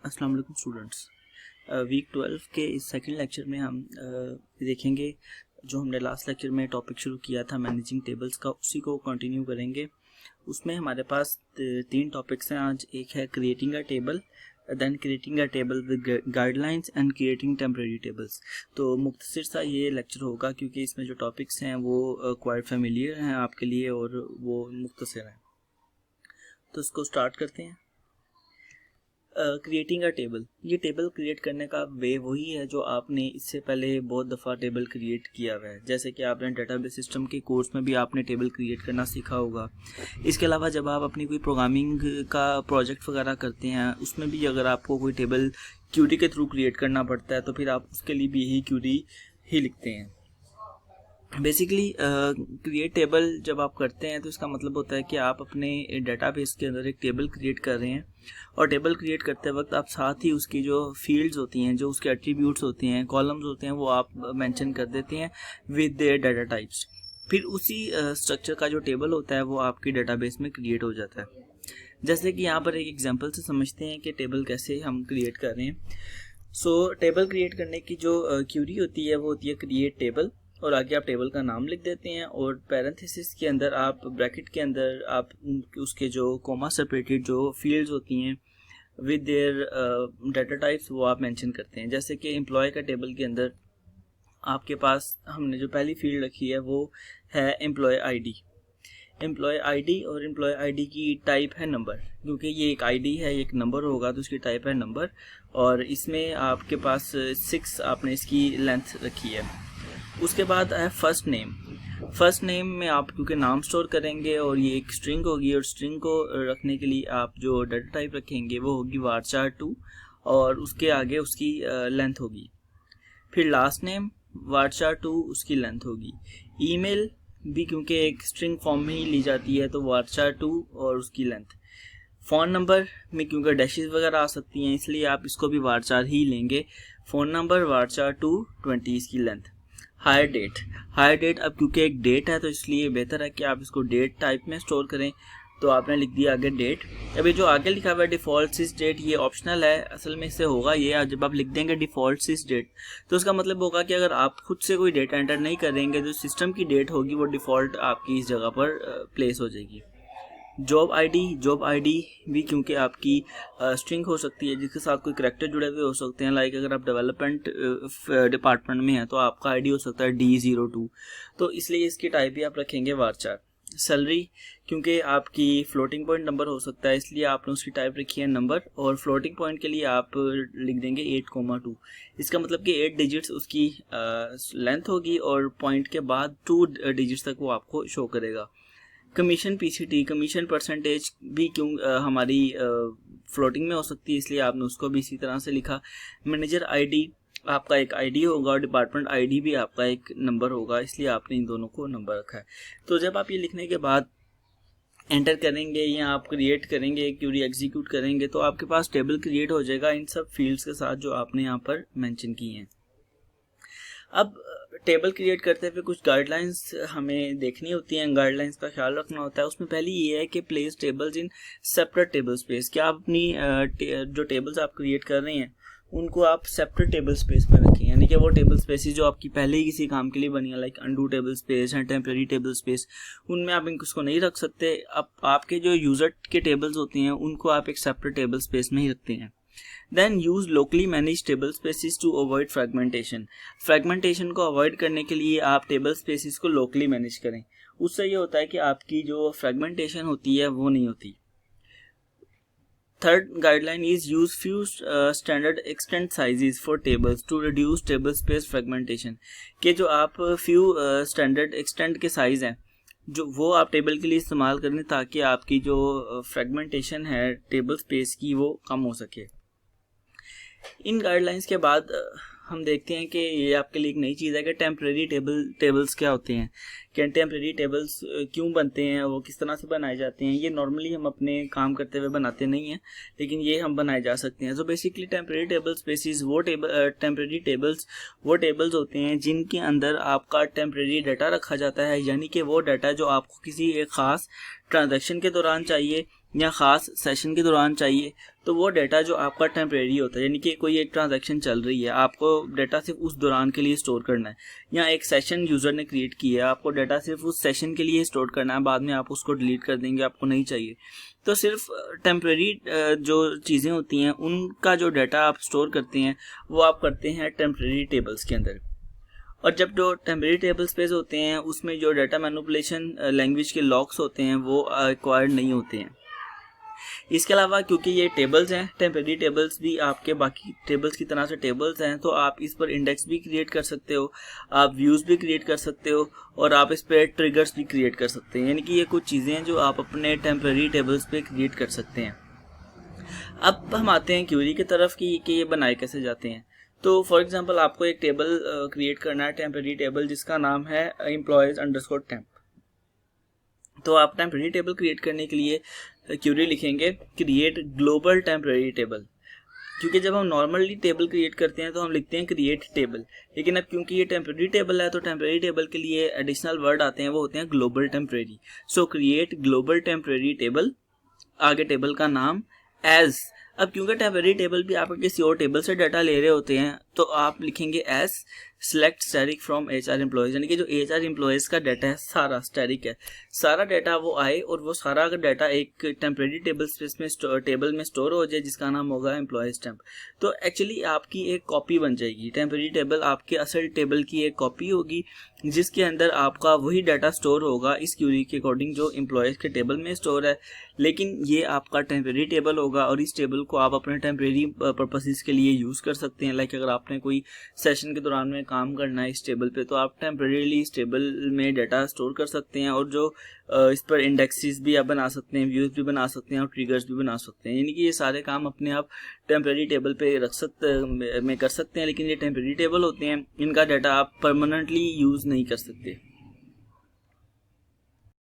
अस्सलाम वालेकुम students. Week 12 के इस सेकंड लेक्चर में हम देखेंगे जो हमने लास्ट लेक्चर में टॉपिक शुरू किया था मैनेजिंग टेबल्स का, उसी को कंटिन्यू करेंगे। उसमें हमारे पास तीन टॉपिक्स हैं आज। एक है creating a table, then creating a table with guidelines and creating temporary tables. तो मुख्तसर सा ये लेक्चर होगा क्योंकि इसमें जो टॉपिक्स हैं वो क्वाइट फेमिलियर हैं आपके लिए और वो मुख्तसर हैं। तो इसको स्टार्ट करते हैं। क्रिएटिंग अ टेबल, ये टेबल क्रिएट करने का वे वही है जो आपने इससे पहले बहुत दफ़ा टेबल क्रिएट किया हुआ है। जैसे कि आपने डेटाबेस सिस्टम के कोर्स में भी आपने टेबल क्रिएट करना सीखा होगा। इसके अलावा जब आप अपनी कोई प्रोग्रामिंग का प्रोजेक्ट वगैरह करते हैं उसमें भी अगर आपको कोई टेबल क्यूरी के थ्रू क्रिएट करना पड़ता है तो फिर आप उसके लिए भी यही क्यूरी ही लिखते हैं। बेसिकली क्रिएट टेबल जब आप करते हैं तो इसका मतलब होता है कि आप अपने डेटाबेस के अंदर एक टेबल क्रिएट कर रहे हैं और टेबल क्रिएट करते वक्त आप साथ ही उसकी जो फील्ड्स होती हैं, जो उसके एट्रीब्यूट्स होते हैं, कॉलम्स होते हैं, वो आप मेंशन कर देते हैं विद देयर डाटा टाइप्स। फिर उसी स्ट्रक्चर का जो टेबल होता है वो आपके डेटाबेस में क्रिएट हो जाता है। जैसे कि यहाँ पर एक एग्जांपल से समझते हैं कि टेबल कैसे हम क्रिएट कर रहे हैं। सो टेबल क्रिएट करने की जो क्यूरी होती है वो होती है क्रिएट टेबल, और आगे आप टेबल का नाम लिख देते हैं और पैरेंथेसिस के अंदर आप ब्रैकेट के अंदर आप उसके जो कॉमा सेपरेटेड जो फील्ड्स होती हैं विद देयर डाटा टाइप्स वो आप मेंशन करते हैं। जैसे कि एम्प्लॉय का टेबल के अंदर आपके पास हमने जो पहली फील्ड रखी है वो है एम्प्लॉय आईडी। एम्प्लॉय आईडी और एम्प्लॉय आईडी की टाइप है नंबर, क्योंकि ये एक आईडी है, एक नंबर होगा तो उसकी टाइप है नंबर। और इसमें आपके पास 6 आपने इसकी लेंथ रखी है। उसके बाद है फर्स्ट नेम। फर्स्ट नेम में आप क्योंकि नाम स्टोर करेंगे और ये एक स्ट्रिंग होगी और स्ट्रिंग को रखने के लिए आप जो डाटा टाइप रखेंगे वो होगी varchar2 और उसके आगे उसकी लेंथ होगी। फिर लास्ट नेम varchar2 उसकी लेंथ होगी। ईमेल भी क्योंकि एक स्ट्रिंग फॉर्म में ही ली जाती है तो varchar2 और उसकी लेंथ। फ़ोन नंबर में क्योंकि डैशेस वगैरह आ सकती हैं इसलिए आप इसको भी varchar ही लेंगे। फ़ोन नंबर varchar2 20 इसकी लेंथ। हायर डेट अब क्योंकि एक डेट है तो इसलिए बेहतर है कि आप इसको डेट टाइप में स्टोर करें, तो आपने लिख दिया आगे डेट। अभी जो आगे लिखा हुआ है डिफ़ॉल्ट सिस डेट, ये ऑप्शनल है। असल में इससे होगा ये, जब आप लिख देंगे डिफ़ॉल्ट सिस डेट तो उसका मतलब होगा कि अगर आप खुद से कोई डेटा एंटर नहीं करेंगे तो सिस्टम की डेट होगी वो डिफ़ॉल्ट आपकी इस जगह पर प्लेस हो जाएगी। जॉब आईडी भी क्योंकि आपकी स्ट्रिंग हो सकती है जिसके साथ कोई करैक्टर जुड़े हुए हो सकते हैं। लाइक अगर आप डेवलपमेंट डिपार्टमेंट में हैं तो आपका आईडी हो सकता है D02, तो इसलिए इसकी टाइप भी आप रखेंगे varchar। सैलरी क्योंकि आपकी फ्लोटिंग पॉइंट नंबर हो सकता है इसलिए आपने उसकी टाइप रखी है नंबर, और फ्लोटिंग पॉइंट के लिए आप लिख देंगे 8,2। इसका मतलब कि 8 डिजिट्स उसकी लेंथ होगी और पॉइंट के बाद 2 डिजिट्स तक वो आपको शो करेगा। कमीशन PCT, कमीशन परसेंटेज भी हमारी फ्लोटिंग में हो सकती है इसलिए आपने उसको भी इसी तरह से लिखा। मैनेजर आईडी आपका एक आईडी होगा और डिपार्टमेंट आईडी भी आपका एक नंबर होगा, इसलिए आपने इन दोनों को नंबर रखा है। तो जब आप ये लिखने के बाद एंटर करेंगे या आप क्रिएट करेंगे, क्यूरी एग्जीक्यूट करेंगे तो आपके पास टेबल क्रिएट हो जाएगा इन सब फील्ड्स के साथ जो आपने यहाँ पर मेंशन की हैं। अब टेबल क्रिएट करते हुए कुछ गाइडलाइंस हमें देखनी होती हैं, गाइडलाइंस का ख्याल रखना होता है। उसमें पहली ये है कि place tables in separate table space. क्या आप अपनी जो टेबल्स आप क्रिएट कर रहे हैं उनको आप सेपरेट टेबल स्पेस में रखें, यानी कि वो टेबल स्पेस जो आपकी पहले ही किसी काम के लिए बनी है like undo table space and temporary table space, उनमें आप इनको नहीं रख सकते। अब आपके जो यूजर के टेबल्स होते हैं उनको आप एक सेपरेट टेबल स्पेस में ही रखते हैं। Then use locally managed table spaces to avoid fragmentation। Fragmentation को अवॉइड करने के लिए आप टेबल स्पेसिस को लोकली मैनेज करें, उससे ये होता है कि आपकी जो फ्रैगमेंटेशन होती है वो नहीं होती। Third guideline is use few standard extent sizes for tables two reduce table space fragmentation. के जो आप फ्यू स्टैंडर्ड एक्सटेंट के साइज हैं जो वो आप टेबल के लिए इस्तेमाल करें ताकि आपकी जो फ्रैगमेंटेशन है टेबल स्पेस की वो कम हो सके। इन गाइडलाइंस के बाद हम देखते हैं कि ये आपके लिए एक नई चीज़ है कि टेम्परेरी टेबल्स क्या होते हैं, कि टेम्परेरी टेबल्स क्यों बनते हैं, वो किस तरह से बनाए जाते हैं। ये नॉर्मली हम अपने काम करते हुए बनाते नहीं हैं लेकिन ये हम बनाए जा सकते हैं। तो basically temporary table spaces temporary tables वो टेबल्स होते हैं जिनके अंदर आपका टेम्परेरी डाटा रखा जाता है, यानी कि वो डाटा जो आपको किसी एक ख़ास ट्रांजैक्शन के दौरान चाहिए या ख़ास सेशन के दौरान चाहिए, तो वो डाटा जो आपका टेम्परेरी होता है, यानी कि कोई एक ट्रांजैक्शन चल रही है, आपको डाटा सिर्फ उस दौरान के लिए स्टोर करना है, या एक सेशन यूज़र ने क्रिएट किया है, आपको डाटा सिर्फ उस सेशन के लिए स्टोर करना है, बाद में आप उसको डिलीट कर देंगे, आपको नहीं चाहिए। तो सिर्फ टेम्परेरी जो चीज़ें होती हैं उनका जो डाटा आप स्टोर करते हैं वो आप करते हैं टेम्परेरी टेबल्स के अंदर। और जब जो टेम्परेरी टेबल स्पेस होते हैं उसमें जो डाटा मैनिपुलेशन लैंग्वेज के लॉक्स होते हैं वो रिक्वायर्ड नहीं होते हैं। इसके अलावा क्योंकि ये टेबल्स हैं, टेम्परेरी टेबल्स भी आपके बाकी टेबल्स की तरह से टेबल्स हैं, तो आप इस पर इंडेक्स भी क्रिएट कर सकते हो, आप व्यूज़ भी क्रिएट कर सकते हो, और आप इस पर ट्रिगर्स भी क्रिएट कर सकते हैं। यानी कि ये कुछ चीज़ें हैं जो आप अपने टेम्परेरी टेबल्स पे क्रिएट कर सकते हैं। अब हम आते हैं क्यूरी की तरफ कि ये बनाए कैसे जाते हैं। तो फॉर एग्जांपल आपको एक टेबल क्रिएट करना है, टेम्परेरी टेबल, जिसका नाम है employees_temp। तो आप टेम्परेरी टेबल क्रिएट करने के लिए क्यूरी लिखेंगे क्रिएट ग्लोबल टेम्परेरी टेबल, क्योंकि जब हम नॉर्मली टेबल क्रिएट करते हैं तो हम लिखते हैं क्रिएट टेबल, लेकिन अब क्योंकि ये टेम्परेरी टेबल है तो टेम्परेरी टेबल के लिए एडिशनल वर्ड आते हैं, वो होते हैं ग्लोबल टेम्परेरी। सो क्रिएट ग्लोबल टेम्परेरी टेबल, आगे टेबल का नाम एज। अब क्योंकि टेम्परेरी टेबल भी आप किसी और टेबल से डाटा ले रहे होते हैं तो आप लिखेंगे as select static from HR employees, यानी कि जो HR एम्प्लॉयज़ का डाटा है सारा स्टैटिक है, सारा डाटा वो आए और वो सारा अगर डाटा एक टेम्परेरी टेबल स्पेस में टेबल में स्टोर हो जाए जिसका नाम होगा एम्प्लॉयज़ टेम्प। तो एक्चुअली आपकी एक कॉपी बन जाएगी, टेम्परेरी टेबल आपके असल टेबल की एक कॉपी होगी जिसके अंदर आपका वही डाटा स्टोर होगा इस क्यूरी के अकॉर्डिंग जो एम्प्लॉयज़ के टेबल में स्टोर है, लेकिन ये आपका टेम्परेरी टेबल होगा और इस टेबल को आप अपने टेम्परेरी पर्पसेस के लिए यूज़ कर सकते हैं। लाइक अगर आपने कोई सेशन के दौरान में काम करना है इस टेबल पे तो आप टेम्परेरीली इस टेबल में डाटा स्टोर कर सकते हैं, और जो इस पर इंडेक्सेस भी आप बना सकते हैं, व्यूज़ भी बना सकते हैं और ट्रिगर्स भी बना सकते हैं। यानी कि ये सारे काम अपने आप टेम्परेरी टेबल पे कर सकते हैं, लेकिन ये टेम्परेरी टेबल होते हैं, इनका डाटा आप परमानेंटली यूज़ नहीं कर सकते।